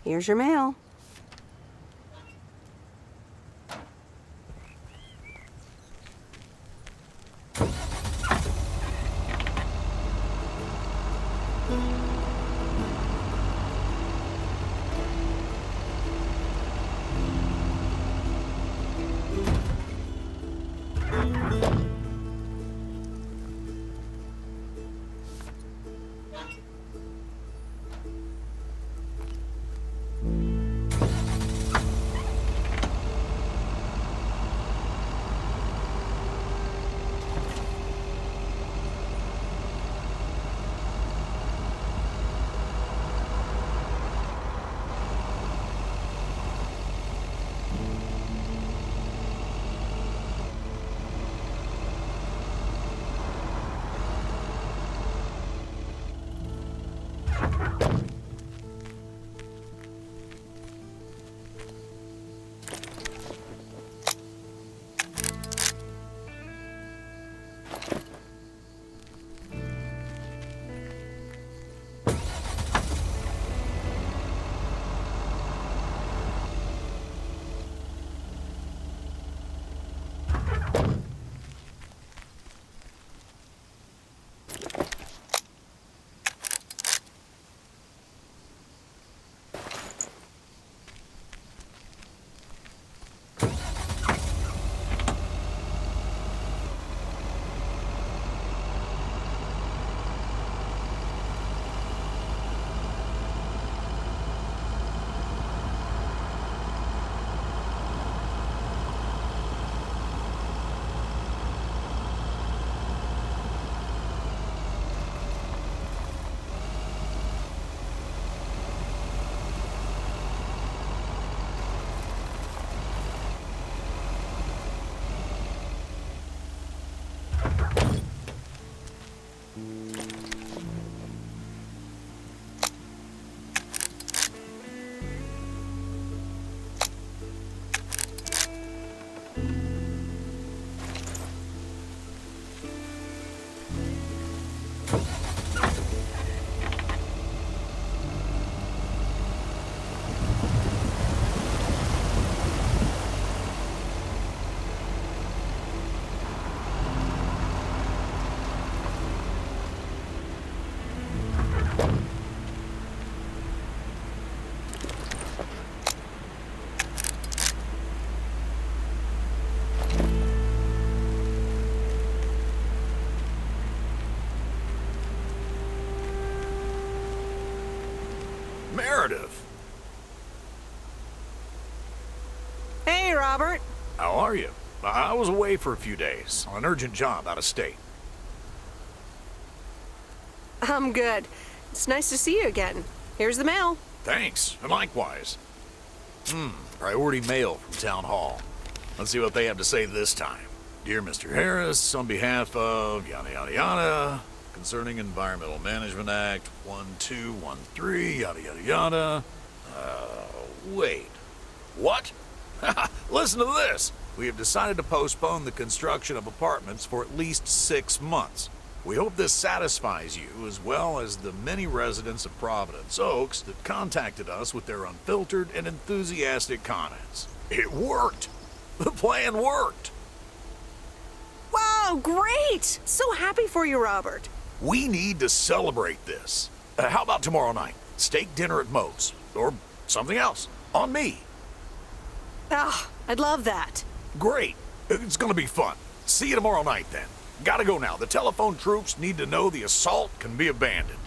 Here's your mail. Hey, Robert. How are you? I was away for a few days on an urgent job out of state. I'm good. It's nice to see you again. Here's the mail. Thanks, and likewise. Priority mail from Town Hall. Let's see what they have to say this time. Dear Mr. Harris, on behalf of yada yada yada, concerning Environmental Management Act 1213, yada yada yada. Wait. What? Listen to this. We have decided to postpone the construction of apartments for at least 6 months. We hope this satisfies you as well as the many residents of Providence Oaks that contacted us with their unfiltered and enthusiastic comments. It worked. The plan worked. Wow, great! So happy for you, Robert. We need to celebrate this. How about tomorrow night? Steak dinner at Moe's. Or something else. On me. Ah, I'd love that. Great. It's gonna be fun. See you tomorrow night then. Gotta go now. The telephone troops need to know the assault can be abandoned.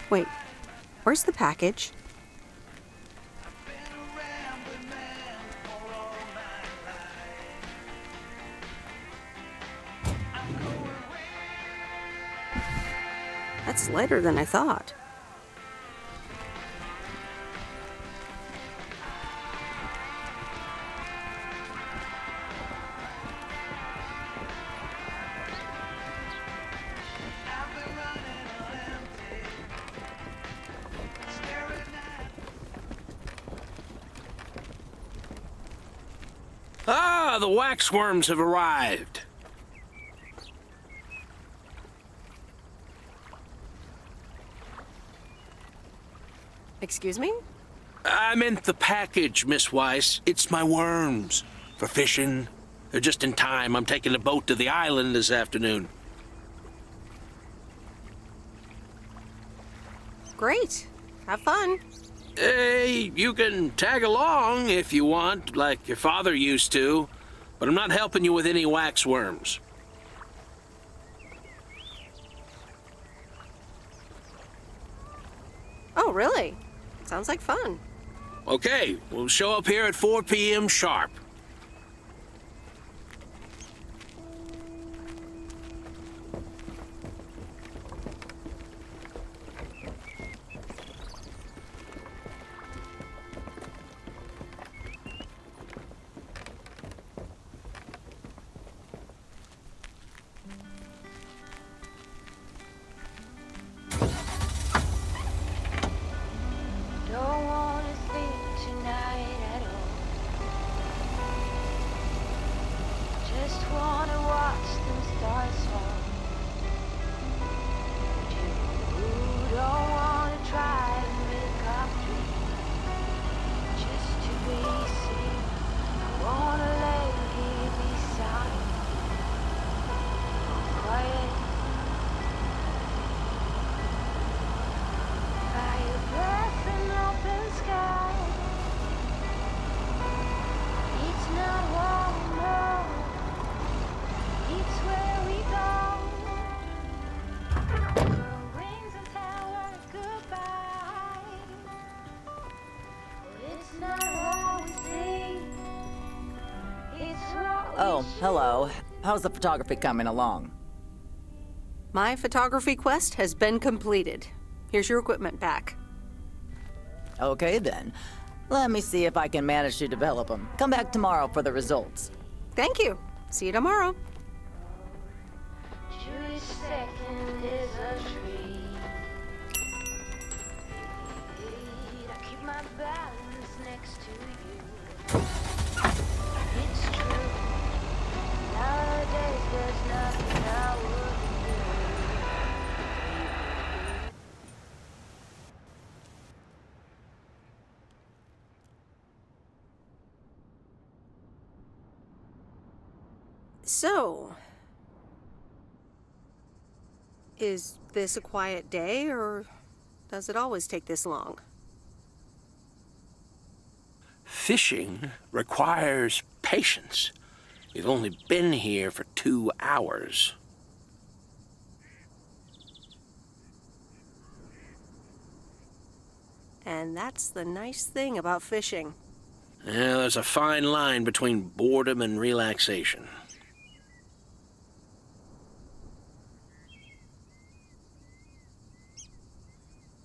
Wait, where's the package? That's lighter than I thought. Ah, the waxworms have arrived. Excuse me? I meant the package, Miss Weiss. It's my worms. For fishing. They're just in time. I'm taking a boat to the island this afternoon. Great. Have fun. Hey, you can tag along if you want, like your father used to. But I'm not helping you with any waxworms. Oh, really? Sounds like fun. Okay, we'll show up here at 4 p.m. sharp. Don't wanna sleep tonight at all. Just wanna watch them stars fall. You don't wanna try to make up dreams just to be seen. I wanna lay here beside you, quiet. By your breath and open sky. It's not what we know, it's where we go. Your wings and tell her goodbye. It's not what we see, it's what we Oh, hello. How's the photography coming along? My photography quest has been completed. Here's your equipment back. Okay, then. Let me see if I can manage to develop them. Come back tomorrow for the results. Thank you. See you tomorrow. Jewish second is a tree. I keep my balance next to you. It's true. Nowadays there's nothing I wouldn't do. So, is this a quiet day, or does it always take this long? Fishing requires patience. We've only been here for 2 hours. And that's the nice thing about fishing. Yeah, there's a fine line between boredom and relaxation.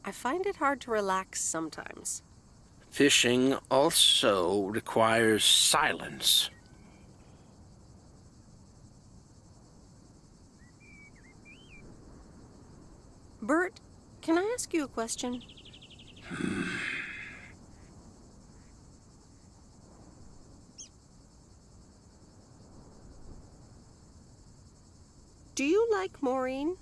I find it hard to relax sometimes. Fishing also requires silence. Bert, can I ask you a question? Do you like Maureen?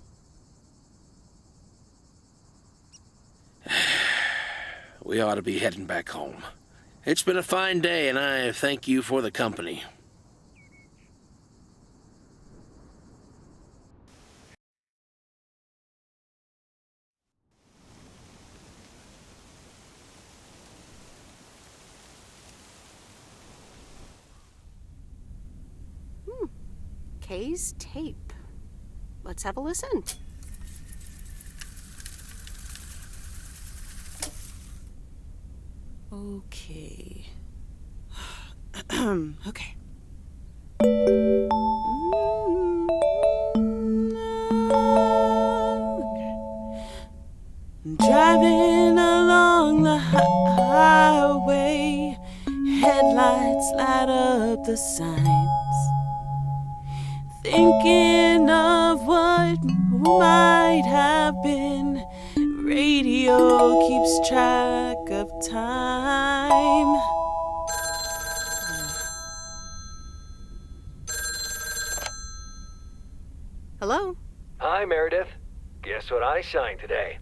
We ought to be heading back home. It's been a fine day, and I thank you for the company. Kay's tape. Let's have a listen. Okay. Okay. Driving along the highway, headlights light up the signs. Thinking of what might have been. Radio keeps track of time. Hello? Hi, Meredith. Guess what I signed today?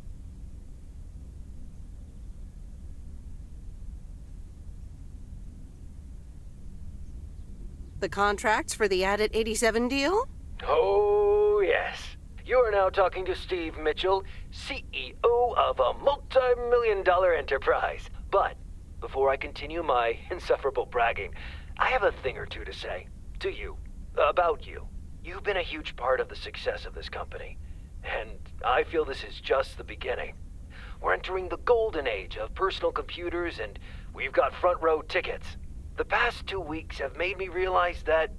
The contracts for the Addit 87 deal? Oh, yes. You are now talking to Steve Mitchell, CEO of a multi-million-dollar enterprise. But before I continue my insufferable bragging, I have a thing or two to say to you, about you. You've been a huge part of the success of this company, and I feel this is just the beginning. We're entering the golden age of personal computers, and we've got front row tickets. The past 2 weeks have made me realize that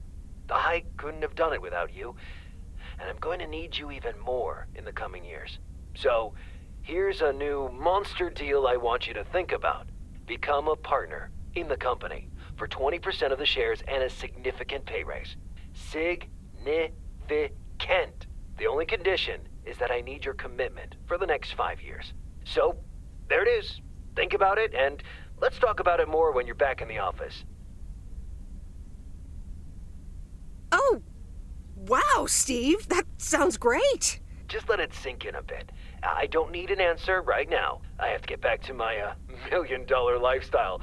I couldn't have done it without you, and I'm going to need you even more in the coming years. So, here's a new monster deal I want you to think about. Become a partner in the company for 20% of the shares and a significant pay raise. Significant. The only condition is that I need your commitment for the next 5 years. So, there it is. Think about it, and let's talk about it more when you're back in the office. Oh, wow, Steve. That sounds great. Just let it sink in a bit. I don't need an answer right now. I have to get back to my million-dollar lifestyle.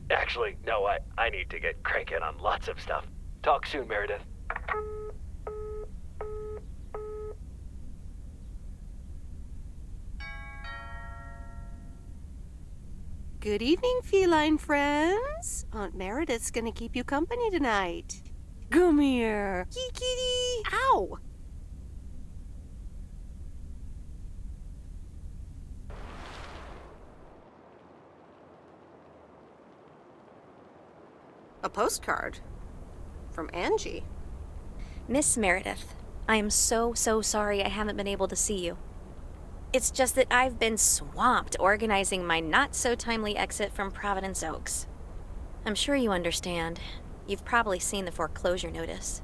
Actually, no, I need to get cranking on lots of stuff. Talk soon, Meredith. Good evening, feline friends. Aunt Meredith's gonna keep you company tonight. Come here. Kitty. Ow! A postcard from Angie. Miss Meredith, I am so sorry I haven't been able to see you. It's just that I've been swamped organizing my not-so-timely exit from Providence Oaks. I'm sure you understand. You've probably seen the foreclosure notice.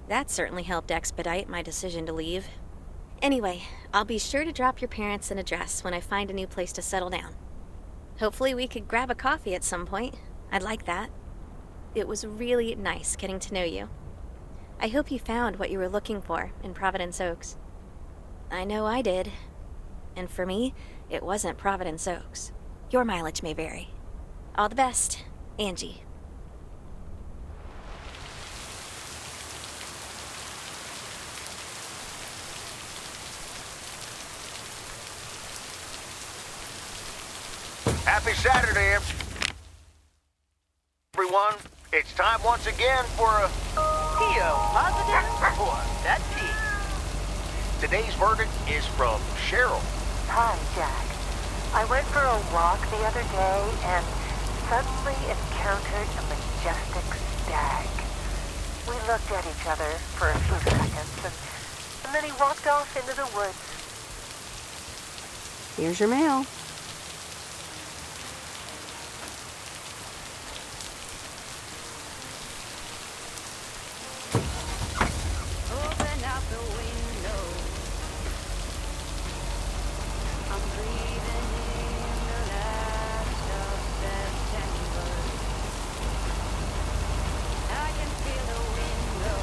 That certainly helped expedite my decision to leave. Anyway, I'll be sure to drop your parents an address when I find a new place to settle down. Hopefully we could grab a coffee at some point. I'd like that. It was really nice getting to know you. I hope you found what you were looking for in Providence Oaks. I know I did. And for me, it wasn't Providence Oaks. Your mileage may vary. All the best, Angie. Happy Saturday, everyone. It's time once again for a P.O. positive or that P. Today's verdict is from Cheryl. Hi, Jack. I went for a walk the other day and suddenly encountered a majestic stag. We looked at each other for a few seconds and then he walked off into the woods. Here's your mail. Open up the window. I'm breathing in the last of September. I can feel the window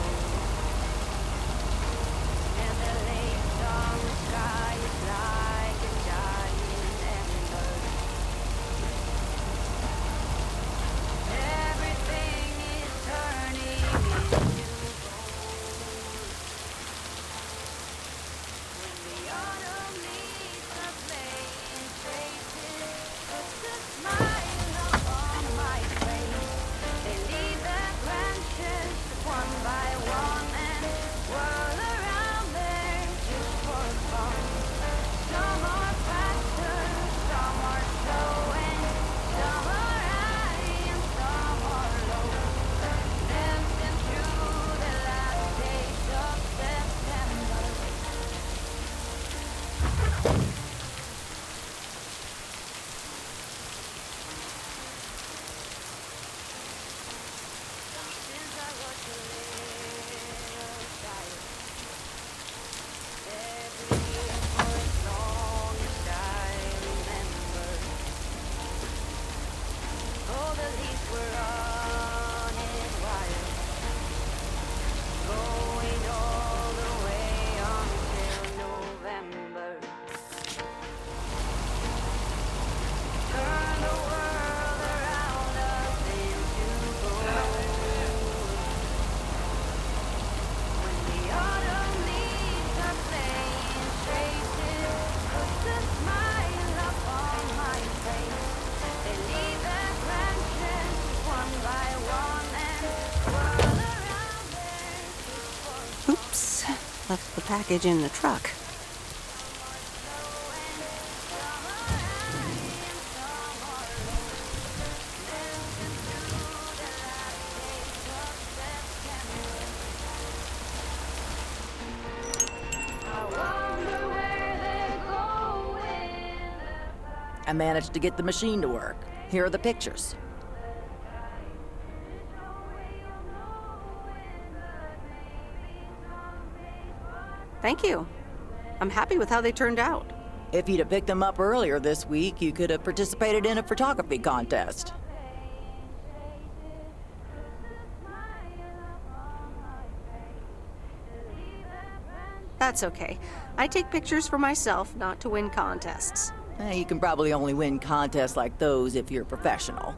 and the late song sky is like a dying left the package in the truck. I managed to get the machine to work. Here are the pictures. Thank you. I'm happy with how they turned out. If you'd have picked them up earlier this week, you could have participated in a photography contest. That's okay. I take pictures for myself, not to win contests. You can probably only win contests like those if you're a professional.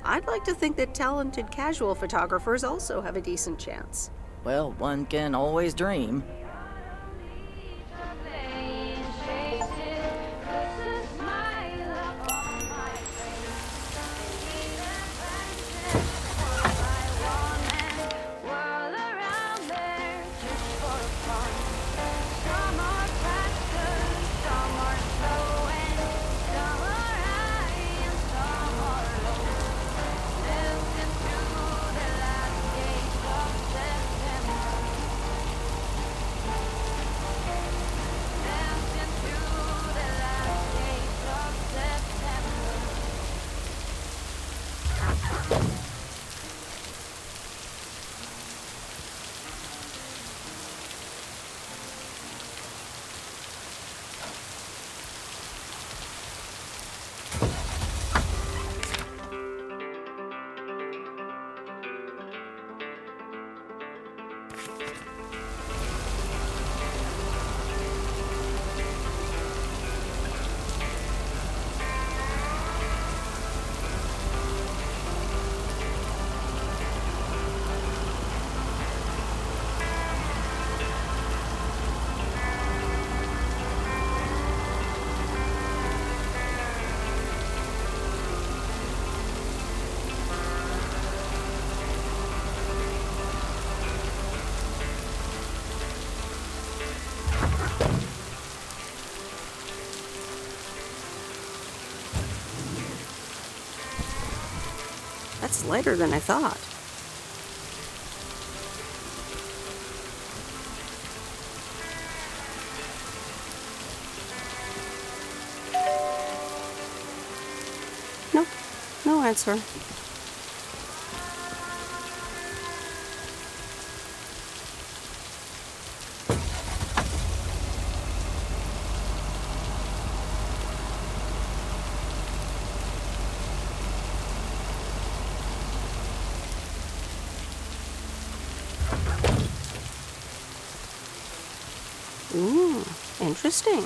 I'd like to think that talented casual photographers also have a decent chance. Well, one can always dream. That's lighter than I thought. No answer. Ooh, interesting.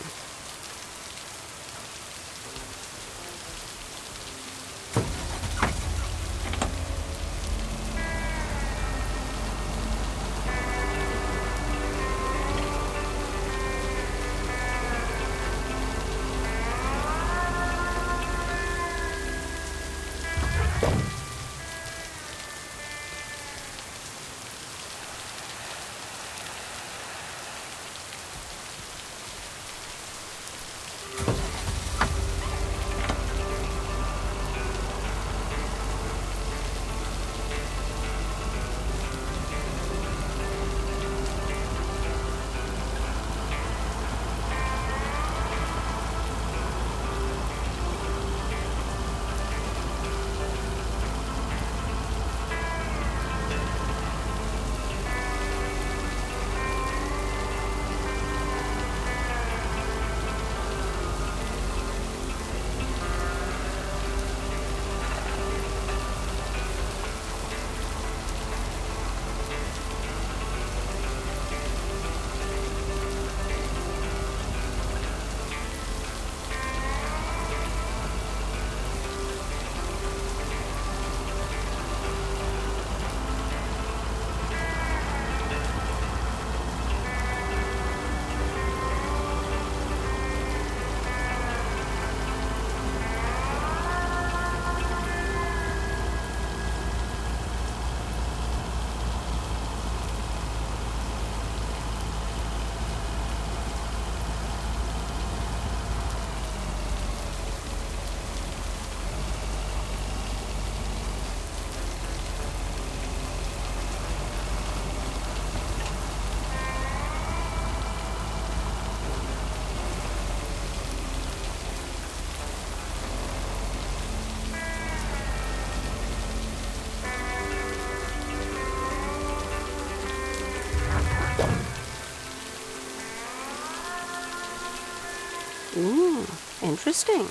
Interesting.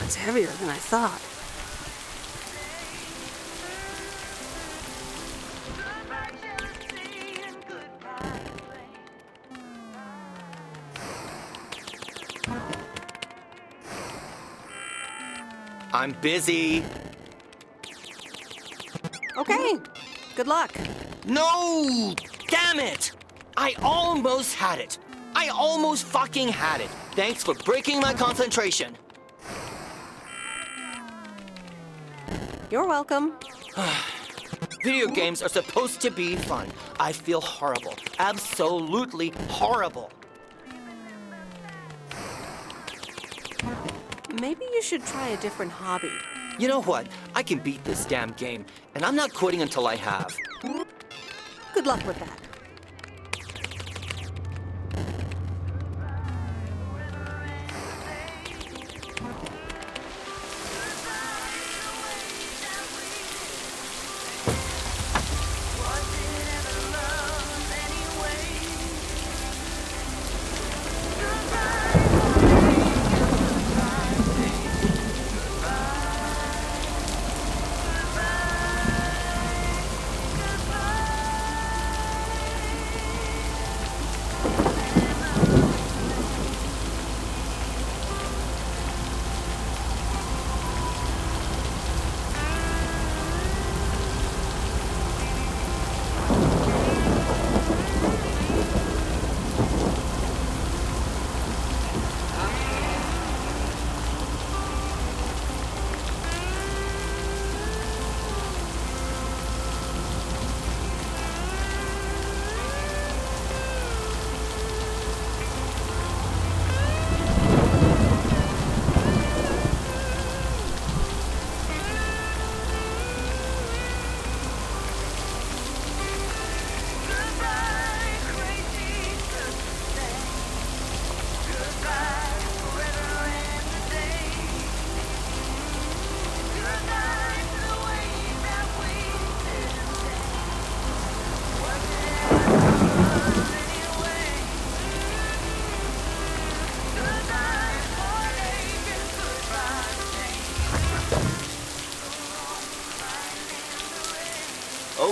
It's heavier than I thought. I'm busy. Okay, good luck. No! Damn it! I almost had it. I almost fucking had it. Thanks for breaking my concentration. You're welcome. Video games are supposed to be fun. I feel horrible. Absolutely horrible. Maybe you should try a different hobby. You know what? I can beat this damn game, and I'm not quitting until I have. Good luck with that.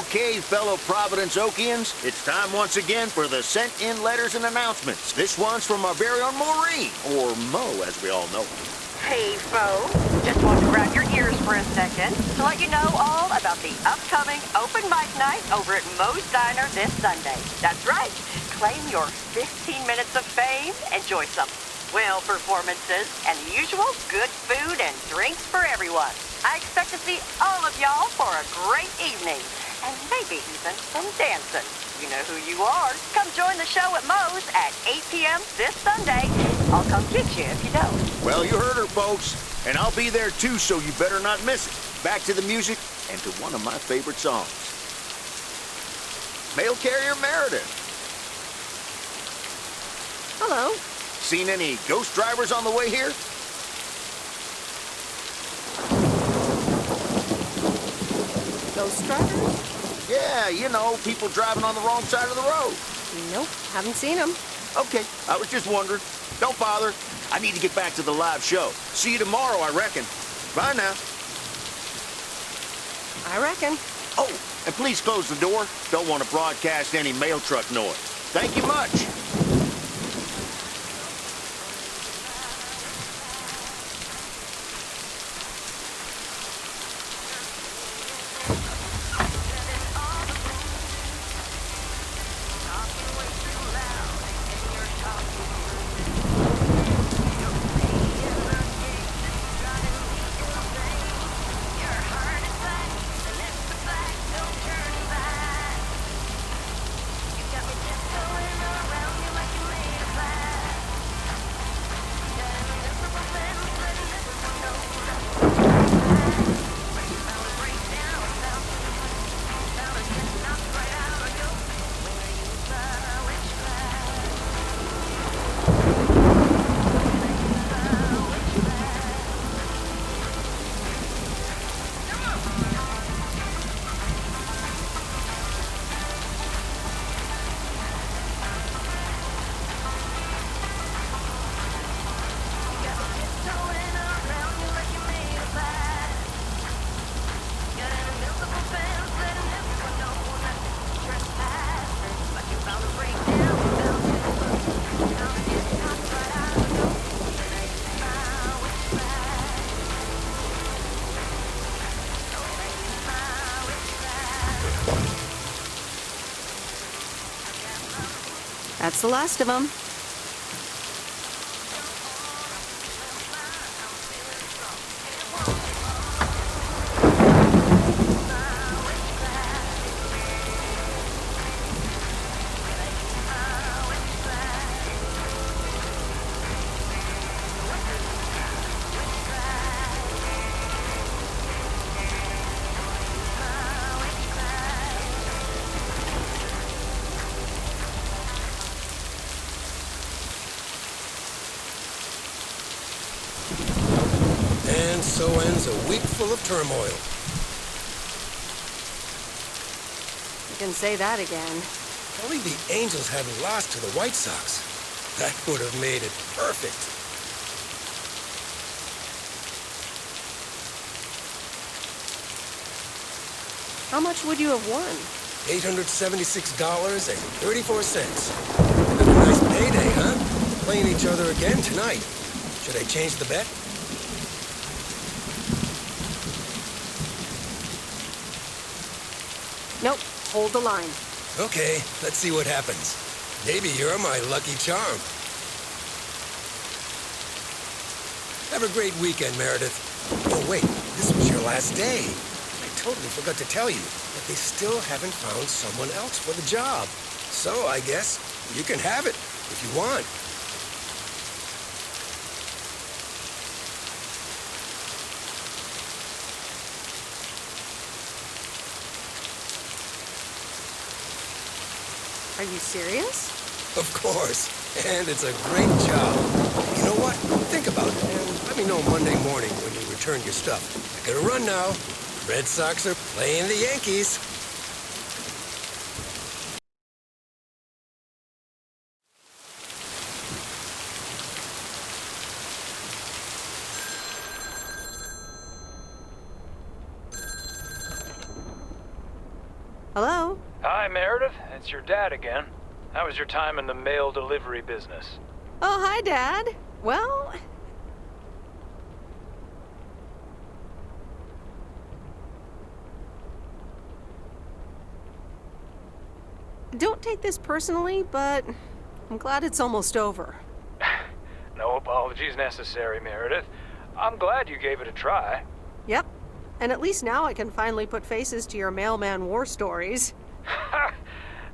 Okay, fellow Providence Okians, it's time once again for the sent-in letters and announcements. This one's from our very own Maureen, or Mo, as we all know. Hey, folks. Just want to grab your ears for a second to let you know all about the upcoming open mic night over at Mo's Diner this Sunday. That's right. Claim your 15 minutes of fame. Enjoy some swell performances and the usual good food and drinks for everyone. I expect to see all of y'all for a great evening. And maybe even some dancing. You know who you are. Come join the show at Mo's at 8 p.m. this Sunday. I'll come get you if you don't. Well, you heard her, folks. And I'll be there too, so you better not miss it. Back to the music and to one of my favorite songs. Mail carrier Meredith. Hello. Seen any ghost drivers on the way here? Ghost drivers? Yeah, you know, people driving on the wrong side of the road. Nope, haven't seen them. Okay, I was just wondering. Don't bother. I need to get back to the live show. See you tomorrow, I reckon. Bye now. I reckon. Oh, and please close the door. Don't want to broadcast any mail truck noise. Thank you much. That's the last of them. And so ends a week full of turmoil. You can say that again. If only the Angels hadn't lost to the White Sox. That would have made it perfect. How much would you have won? $876.34. Been a nice payday, huh? Playing each other again tonight. Should I change the bet? Nope. Hold the line. Okay, let's see what happens. Maybe you're my lucky charm. Have a great weekend, Meredith. Oh, wait, this was your last day. I totally forgot to tell you that they still haven't found someone else for the job. So I guess you can have it if you want. Are you serious? Of course. And it's a great job. You know what? Think about it, and let me know Monday morning when you return your stuff. I gotta run now. Red Sox are playing the Yankees. Hello? Hi, Meredith. It's your dad again. How was your time in the mail delivery business? Oh, hi, Dad. Well... Don't take this personally, but I'm glad it's almost over. No apologies necessary, Meredith. I'm glad you gave it a try. Yep. And at least now I can finally put faces to your mailman war stories.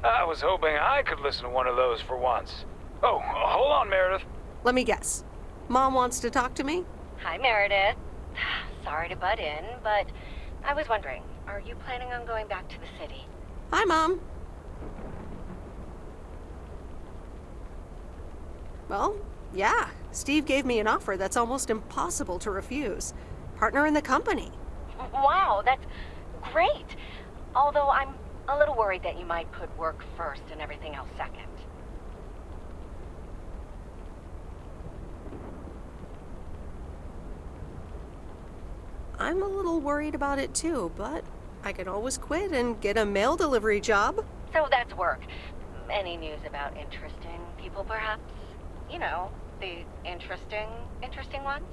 I was hoping I could listen to one of those for once. Oh, hold on, Meredith. Let me guess. Mom wants to talk to me? Hi, Meredith. Sorry to butt in, but I was wondering, are you planning on going back to the city? Hi, Mom. Well, yeah. Steve gave me an offer that's almost impossible to refuse. Partner in the company. Wow, that's great. Although I'm a little worried that you might put work first and everything else second. I'm a little worried about it too, but I can always quit and get a mail delivery job. So that's work. Any news about interesting people, perhaps? You know, the interesting ones?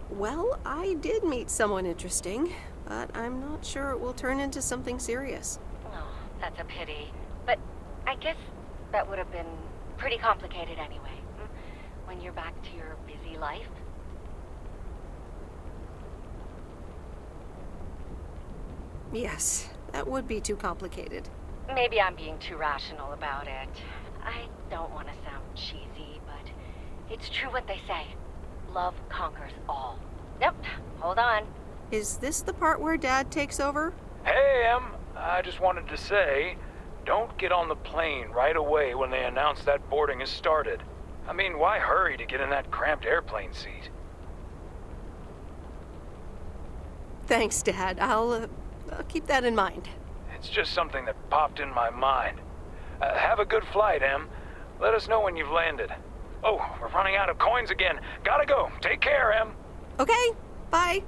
Well, I did meet someone interesting, but I'm not sure it will turn into something serious. Oh, that's a pity. But I guess that would have been pretty complicated anyway. When you're back to your busy life. Yes, that would be too complicated. Maybe I'm being too rational about it. I don't want to sound cheesy, but it's true what they say. Love conquers all. Yep, hold on. Is this the part where Dad takes over? Hey, Em. I just wanted to say, don't get on the plane right away when they announce that boarding has started. I mean, why hurry to get in that cramped airplane seat? Thanks, Dad. I'll keep that in mind. It's just something that popped in my mind. Have a good flight, Em. Let us know when you've landed. Oh, we're running out of coins again. Gotta go. Take care, Em. Okay, bye.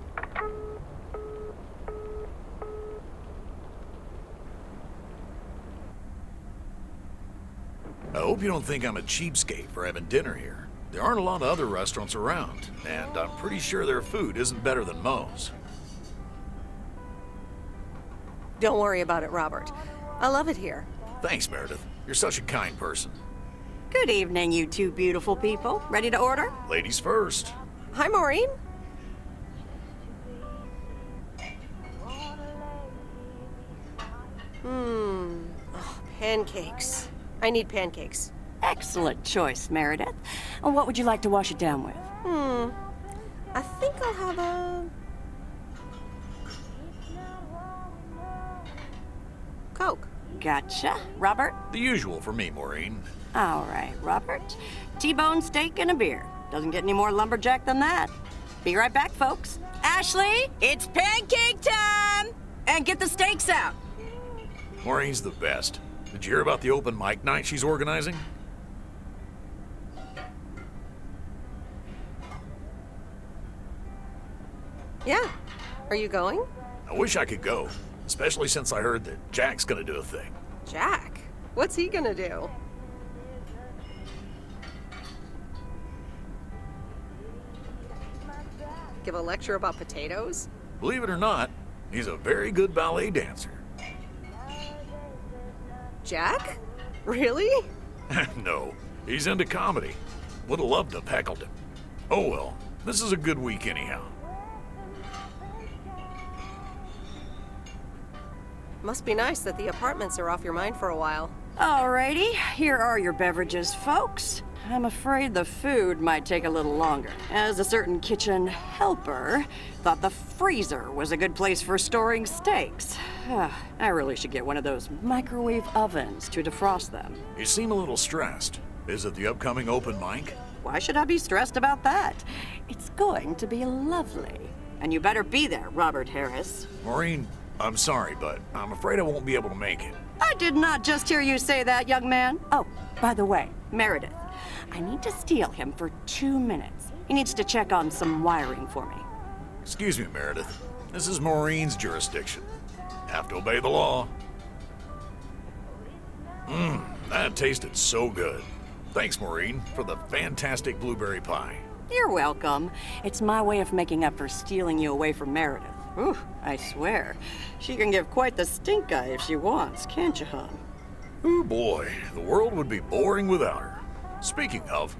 I hope you don't think I'm a cheapskate for having dinner here. There aren't a lot of other restaurants around, and I'm pretty sure their food isn't better than Moe's. Don't worry about it, Robert. I love it here. Thanks, Meredith. You're such a kind person. Good evening, you two beautiful people. Ready to order? Ladies first. Hi, Maureen. Oh, pancakes. I need pancakes. Excellent choice, Meredith. And what would you like to wash it down with? I think I'll have a... Coke. Gotcha. Robert? The usual for me, Maureen. All right, Robert. T-bone steak and a beer. Doesn't get any more lumberjack than that. Be right back, folks. Ashley, it's pancake time! And get the steaks out. Maureen's the best. Did you hear about the open mic night she's organizing? Yeah. Are you going? I wish I could go, especially since I heard that Jack's gonna do a thing. Jack? What's he gonna do? Give a lecture about potatoes? Believe it or not, he's a very good ballet dancer. Jack? Really? No, he's into comedy. Would have loved to have heckled him. Oh well, this is a good week anyhow. Must be nice that the apartments are off your mind for a while. Alrighty, here are your beverages, folks. I'm afraid the food might take a little longer, as a certain kitchen helper thought the freezer was a good place for storing steaks. I really should get one of those microwave ovens to defrost them. You seem a little stressed. Is it the upcoming open mic? Why should I be stressed about that? It's going to be lovely. And you better be there, Robert Harris. Maureen, I'm sorry, but I'm afraid I won't be able to make it. I did not just hear you say that, young man. Oh, by the way, Meredith, I need to steal him for 2 minutes. He needs to check on some wiring for me. Excuse me, Meredith. This is Maureen's jurisdiction. Have to obey the law. That tasted so good. Thanks, Maureen, for the fantastic blueberry pie. You're welcome. It's my way of making up for stealing you away from Meredith. Ooh, I swear. She can give quite the stink eye if she wants, can't you, hon? Oh boy, the world would be boring without her. Speaking of,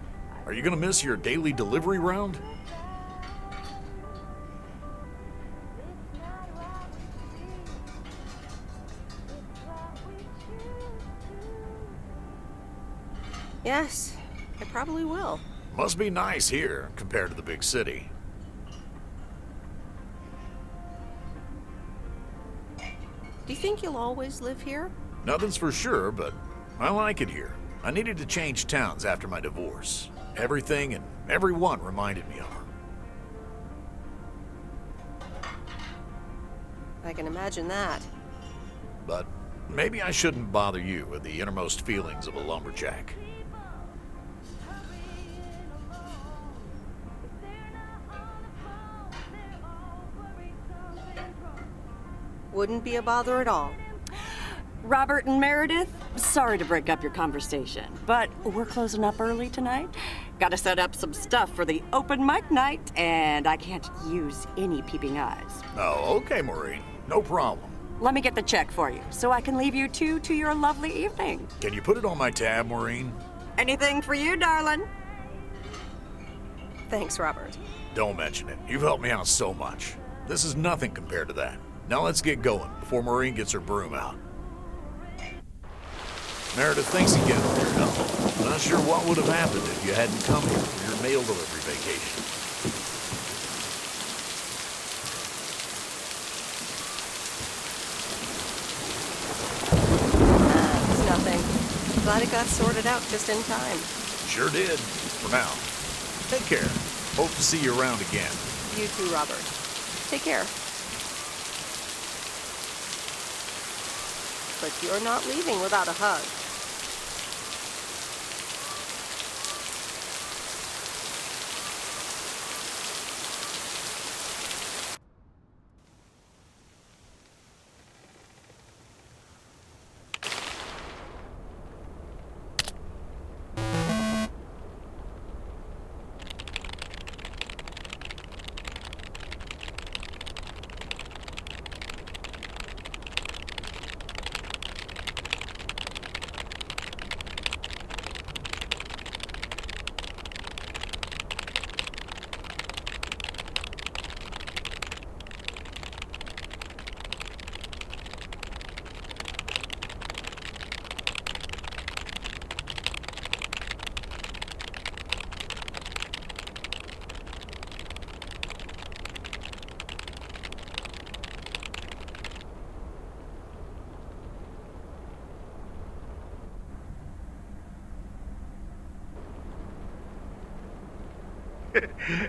are you gonna miss your daily delivery round? Yes, I probably will. Must be nice here compared to the big city. Do you think you'll always live here? Nothing's for sure, but I like it here. I needed to change towns after my divorce. Everything and everyone reminded me of her. I can imagine that. But maybe I shouldn't bother you with the innermost feelings of a lumberjack. Wouldn't be a bother at all. Robert and Meredith, sorry to break up your conversation, but we're closing up early tonight. Gotta set up some stuff for the open mic night, and I can't use any peeping eyes. Oh, okay, Maureen. No problem. Let me get the check for you, so I can leave you two to your lovely evening. Can you put it on my tab, Maureen? Anything for you, darling? Thanks, Robert. Don't mention it. You've helped me out so much. This is nothing compared to that. Now let's get going before Maureen gets her broom out. Meredith, thanks again for your help. Not sure what would have happened if you hadn't come here for your mail delivery vacation. It's nothing. Glad it got sorted out just in time. Sure did. For now. Take care. Hope to see you around again. You too, Robert. Take care. But you're not leaving without a hug.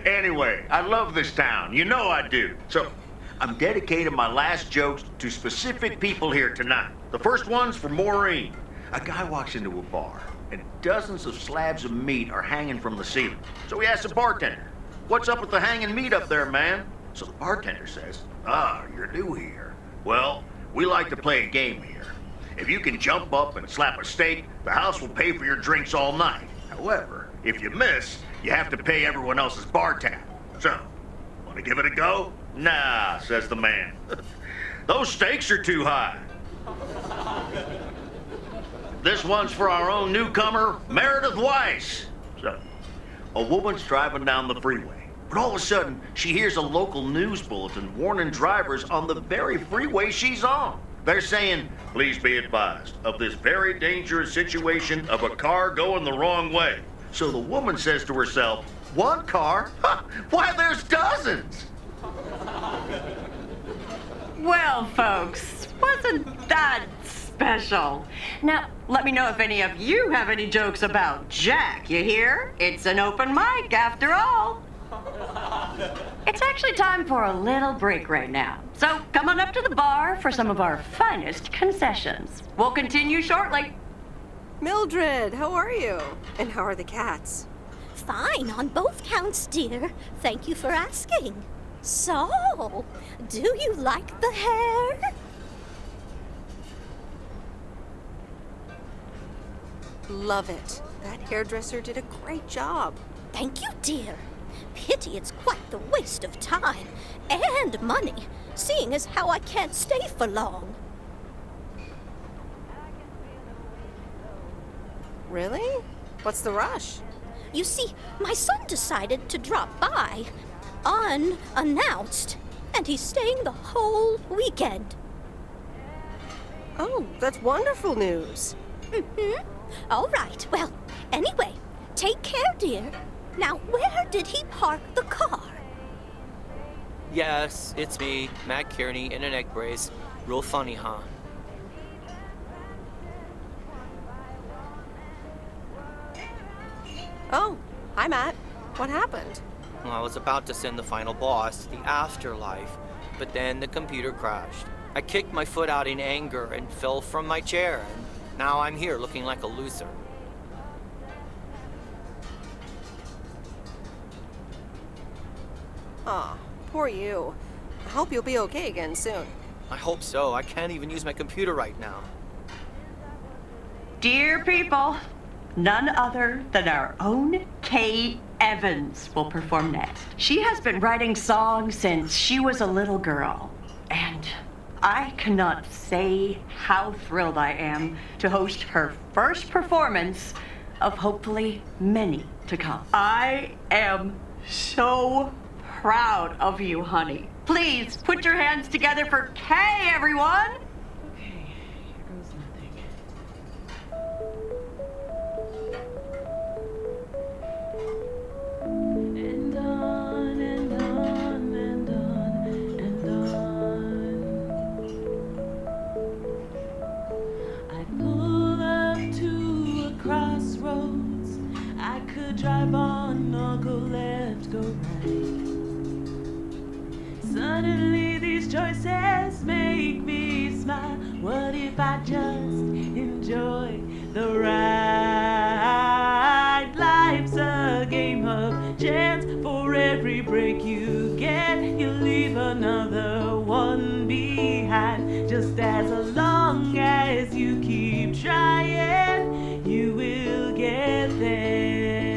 Anyway, I love this town. You know I do. So, I'm dedicating my last jokes to specific people here tonight. The first one's for Maureen. A guy walks into a bar, and dozens of slabs of meat are hanging from the ceiling. So he asks the bartender, "What's up with the hanging meat up there, man?" So the bartender says, "Ah, you're new here. Well, we like to play a game here. If you can jump up and slap a steak, the house will pay for your drinks all night. However, if you miss, you have to pay everyone else's bar tab. So, want to give it a go?" "Nah," says the man. "Those stakes are too high." This one's for our own newcomer, Meredith Weiss. So, a woman's driving down the freeway, but all of a sudden, she hears a local news bulletin warning drivers on the very freeway she's on. They're saying, "Please be advised of this very dangerous situation of a car going the wrong way." So the woman says to herself, "One car? Ha, why, there's dozens!" Well, folks, wasn't that special? Now, let me know if any of you have any jokes about Jack, you hear? It's an open mic after all. It's actually time for a little break right now. So come on up to the bar for some of our finest concessions. We'll continue shortly. Mildred, how are you? And how are the cats? Fine on both counts, dear. Thank you for asking. So, do you like the hair? Love it. That hairdresser did a great job. Thank you, dear. Pity it's quite the waste of time and money, seeing as how I can't stay for long. Really? What's the rush? You see, my son decided to drop by, unannounced, and he's staying the whole weekend. Oh, that's wonderful news. Mm-hmm. All right, well, anyway, take care, dear. Now, where did he park the car? Yes, it's me, Matt Kearney, in an egg brace. Real funny, huh? Oh, hi, Matt. What happened? Well, I was about to send the final boss to the afterlife, but then the computer crashed. I kicked my foot out in anger and fell from my chair, and now I'm here looking like a loser. Aw, poor you. I hope you'll be okay again soon. I hope so. I can't even use my computer right now. Dear people, none other than our own Kay Evans will perform next. She has been writing songs since she was a little girl, and I cannot say how thrilled I am to host her first performance of hopefully many to come. I am so proud of you, honey. Please put your hands together for Kay, everyone! Okay, here goes nothing. And on and on and on and on. I pull up to a crossroads. I could drive on or go left, go right. Suddenly these choices make me smile. What if I just enjoy the ride? Life's a game of chance. For every break you get, you leave another one behind. Just as long as you keep trying, you will get there.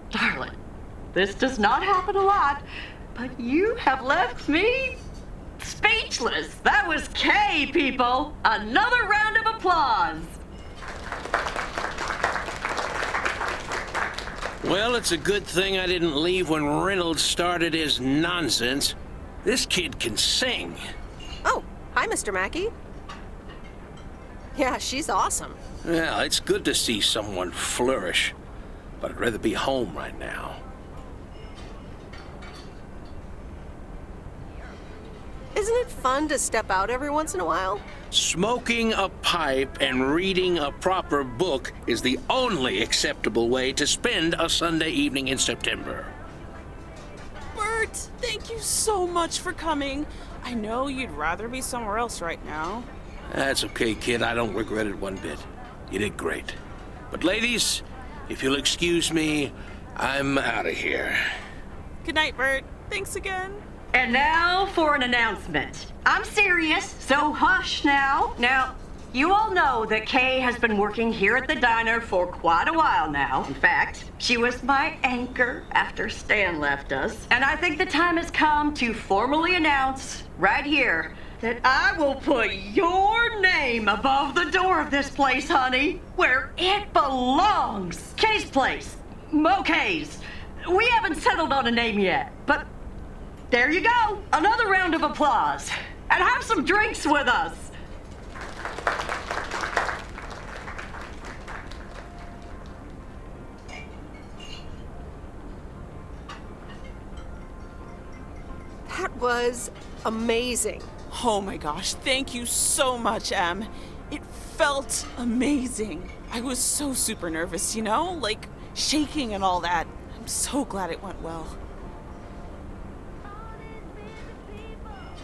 Darling, this does not happen a lot, but you have left me speechless. That was Kay, people. Another round of applause. Well, it's a good thing I didn't leave when Reynolds started his nonsense. This kid can sing. Oh, hi, Mr. Mackey. Yeah, she's awesome. Well, it's good to see someone flourish, but I'd rather be home right now. Isn't it fun to step out every once in a while? Smoking a pipe and reading a proper book is the only acceptable way to spend a Sunday evening in September. Bert, thank you so much for coming. I know you'd rather be somewhere else right now. That's okay, kid. I don't regret it one bit. You did great. But ladies, if you'll excuse me, I'm out of here. Good night, Bert. Thanks again. And now for an announcement. I'm serious, so hush now. Now, you all know that Kay has been working here at the diner for quite a while now. In fact, she was my anchor after Stan left us. And I think the time has come to formally announce right here that I will put your name above the door of this place, honey, where it belongs. Kay's place. Mo Kay's. We haven't settled on a name yet, but there you go. Another round of applause. And have some drinks with us. That was amazing. Oh my gosh, thank you so much, Em. It felt amazing. I was so super nervous, you know? Like, shaking and all that. I'm so glad it went well.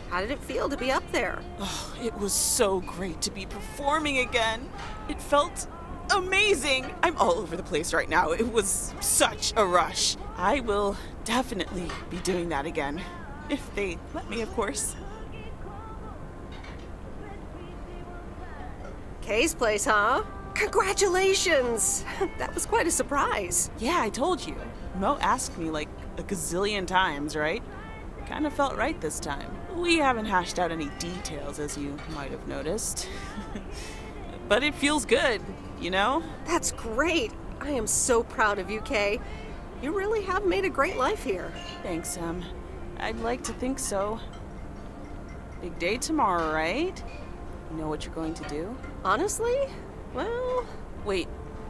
How did it feel to be up there? Oh, it was so great to be performing again. It felt amazing. I'm all over the place right now. It was such a rush. I will definitely be doing that again. If they let me, of course. Kay's place, huh? Congratulations! That was quite a surprise. Yeah, I told you. Mo asked me like a gazillion times, right? Kinda felt right this time. We haven't hashed out any details, as you might have noticed. But it feels good, you know? That's great. I am so proud of you, Kay. You really have made a great life here. Thanks, Em. I'd like to think so. Big day tomorrow, right? You know what you're going to do? Honestly? Well... Wait,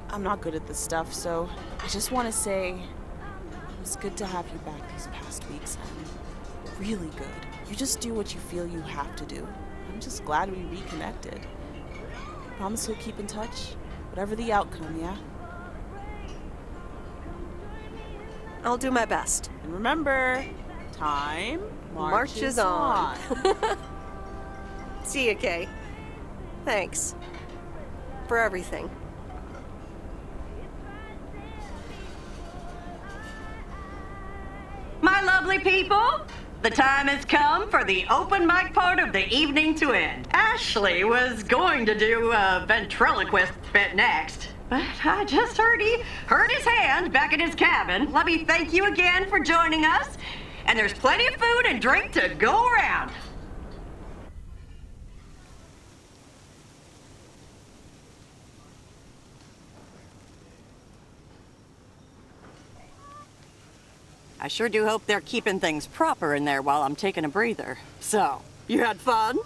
I'm not good at this stuff, so I just want to say it was good to have you back these past weeks, Em. Really good. You just do what you feel you have to do. I'm just glad we reconnected. Promise we'll keep in touch, whatever the outcome, yeah? I'll do my best. And remember, time marches on. See ya, Kay. Thanks. For everything. My lovely people, the time has come for the open mic part of the evening to end. Ashley was going to do a ventriloquist bit next, but I just heard his hand back in his cabin. Let me thank you again for joining us, and there's plenty of food and drink to go around. I sure do hope they're keeping things proper in there while I'm taking a breather. So, you had fun?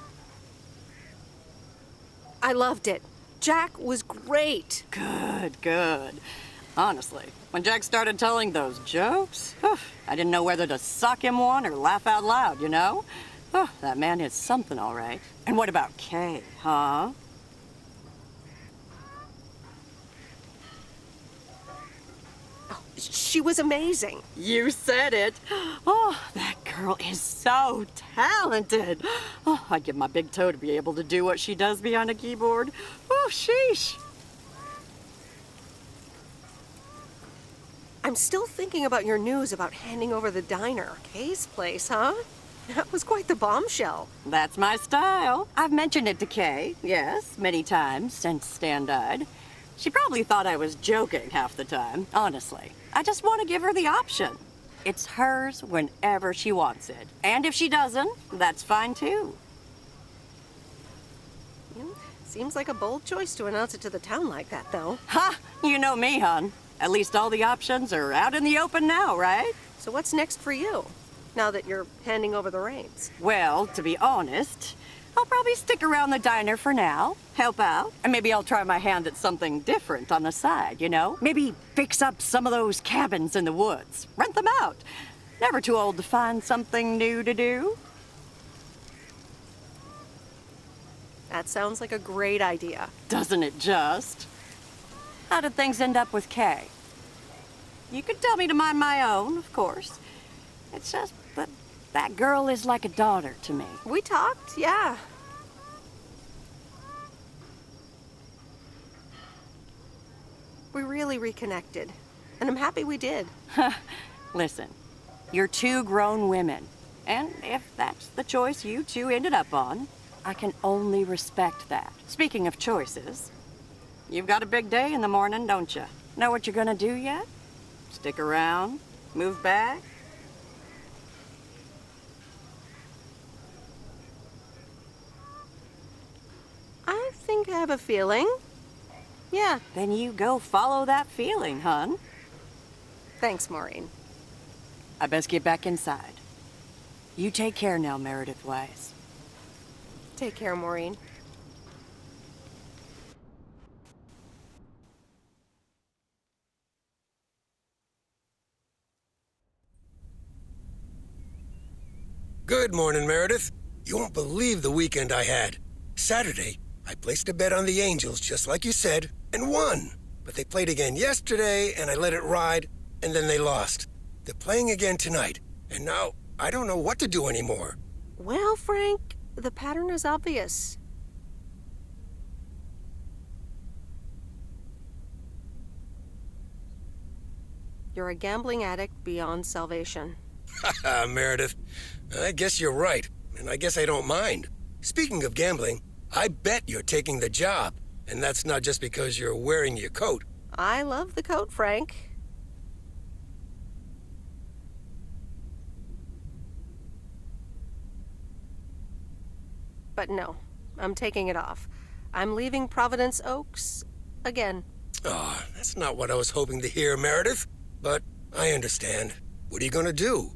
I loved it. Jack was great. Good. Honestly, when Jack started telling those jokes, I didn't know whether to sock him one or laugh out loud, you know? That man is something, all right. And what about Kay, huh? She was amazing. You said it. Oh, that girl is so talented. Oh, I'd give my big toe to be able to do what she does behind a keyboard. Oh, sheesh. I'm still thinking about your news about handing over the diner. Kay's place, huh? That was quite the bombshell. That's my style. I've mentioned it to Kay, yes, many times since Stan died. She probably thought I was joking half the time, honestly. I just want to give her the option. It's hers whenever she wants it. And if she doesn't, that's fine too. Seems like a bold choice to announce it to the town like that, though. Ha! You know me, hon. At least all the options are out in the open now, right? So what's next for you, now that you're handing over the reins? Well, to be honest, I'll probably stick around the diner for now, help out, and maybe I'll try my hand at something different on the side, you know? Maybe fix up some of those cabins in the woods, rent them out. Never too old to find something new to do. That sounds like a great idea. Doesn't it just? How did things end up with Kay? You could tell me to mind my own, of course. It's just that girl is like a daughter to me. We talked, yeah. We really reconnected, and I'm happy we did. Listen, you're two grown women, and if that's the choice you two ended up on, I can only respect that. Speaking of choices, you've got a big day in the morning, don't you? Know what you're gonna do yet? Stick around? Move back? I think I have a feeling. Yeah. Then you go follow that feeling, hon. Thanks, Maureen. I best get back inside. You take care now, Meredith Wise. Take care, Maureen. Good morning, Meredith. You won't believe the weekend I had. Saturday, I placed a bet on the Angels, just like you said, and won. But they played again yesterday, and I let it ride, and then they lost. They're playing again tonight, and now I don't know what to do anymore. Well, Frank, the pattern is obvious. You're a gambling addict beyond salvation. Haha, Meredith. I guess you're right, and I guess I don't mind. Speaking of gambling, I bet you're taking the job, and that's not just because you're wearing your coat. I love the coat, Frank. But no, I'm taking it off. I'm leaving Providence Oaks again. Oh, that's not what I was hoping to hear, Meredith. But I understand. What are you gonna do?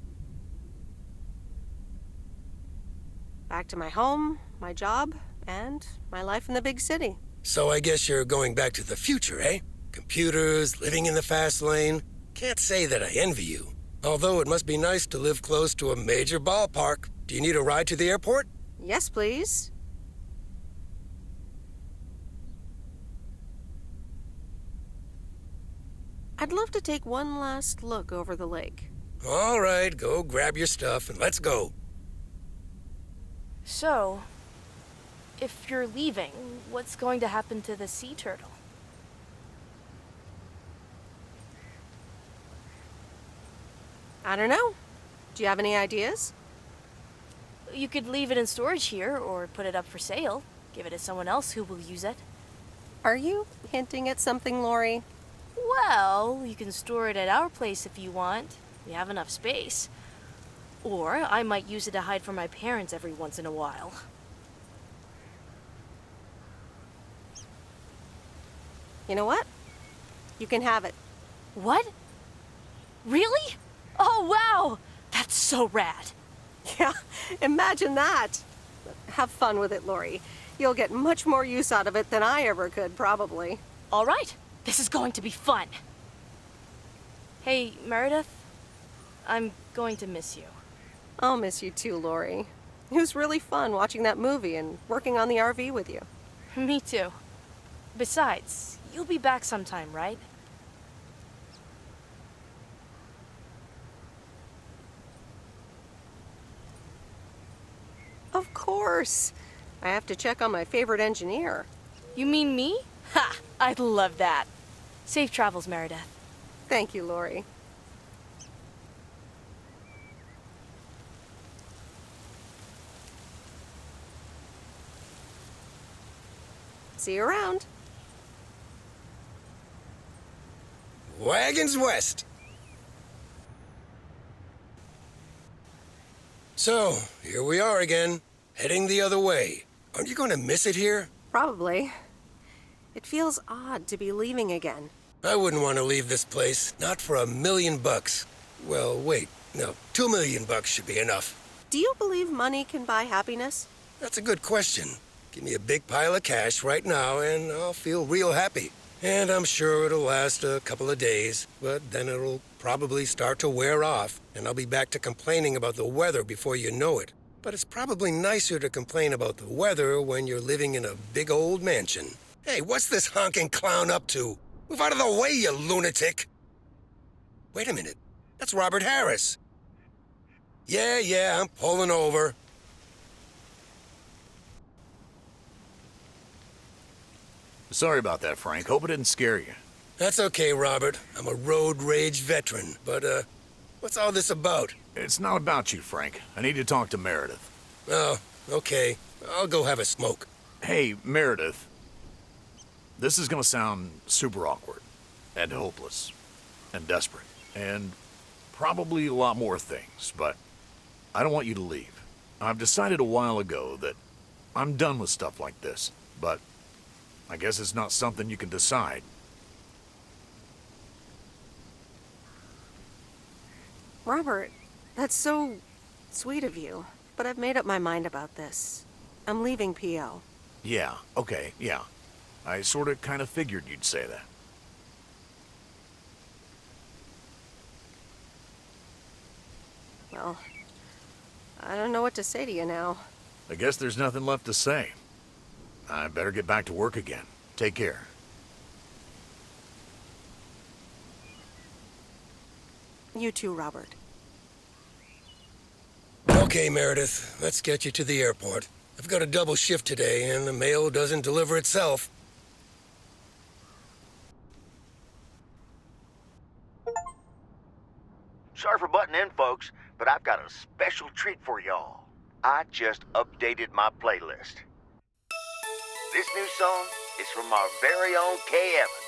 Back to my home, my job, and my life in the big city. So I guess you're going back to the future, eh? Computers, living in the fast lane. Can't say that I envy you. Although it must be nice to live close to a major ballpark. Do you need a ride to the airport? Yes, please. I'd love to take one last look over the lake. All right, go grab your stuff and let's go. So, if you're leaving, what's going to happen to the sea turtle? I don't know. Do you have any ideas? You could leave it in storage here, or put it up for sale. Give it to someone else who will use it. Are you hinting at something, Lori? Well, you can store it at our place if you want. We have enough space. Or I might use it to hide from my parents every once in a while. You know what? You can have it. What? Really? Oh, wow! That's so rad. Yeah, imagine that. Have fun with it, Lori. You'll get much more use out of it than I ever could, probably. All right. This is going to be fun. Hey, Meredith. I'm going to miss you. I'll miss you too, Lori. It was really fun watching that movie and working on the RV with you. Me too. Besides, you'll be back sometime, right? Of course. I have to check on my favorite engineer. You mean me? Ha! I'd love that. Safe travels, Meredith. Thank you, Lori. See you around. Wagons west. So, here we are again, heading the other way. Aren't you going to miss it here? Probably. It feels odd to be leaving again. I wouldn't want to leave this place, not for $1 million. Well, wait, no, $2 million should be enough. Do you believe money can buy happiness? That's a good question. Give me a big pile of cash right now and I'll feel real happy. And I'm sure it'll last a couple of days, but then it'll probably start to wear off, and I'll be back to complaining about the weather before you know it. But it's probably nicer to complain about the weather when you're living in a big old mansion. Hey, what's this honking clown up to? Move out of the way, you lunatic! Wait a minute. That's Robert Harris. Yeah, I'm pulling over. Sorry about that, Frank. Hope it didn't scare you. That's okay, Robert. I'm a road rage veteran. But, what's all this about? It's not about you, Frank. I need to talk to Meredith. Oh, okay. I'll go have a smoke. Hey, Meredith. This is gonna sound super awkward, and hopeless, and desperate, and probably a lot more things, but I don't want you to leave. I've decided a while ago that I'm done with stuff like this, but I guess it's not something you can decide. Robert, that's so sweet of you, but I've made up my mind about this. I'm leaving P.O. Yeah, okay, yeah. I sorta kinda figured you'd say that. Well, I don't know what to say to you now. I guess there's nothing left to say. I better get back to work again. Take care. You too, Robert. Okay, Meredith, let's get you to the airport. I've got a double shift today, and the mail doesn't deliver itself. Sorry for butting in, folks, but I've got a special treat for y'all. I just updated my playlist. This new song is from our very own Kay Evans.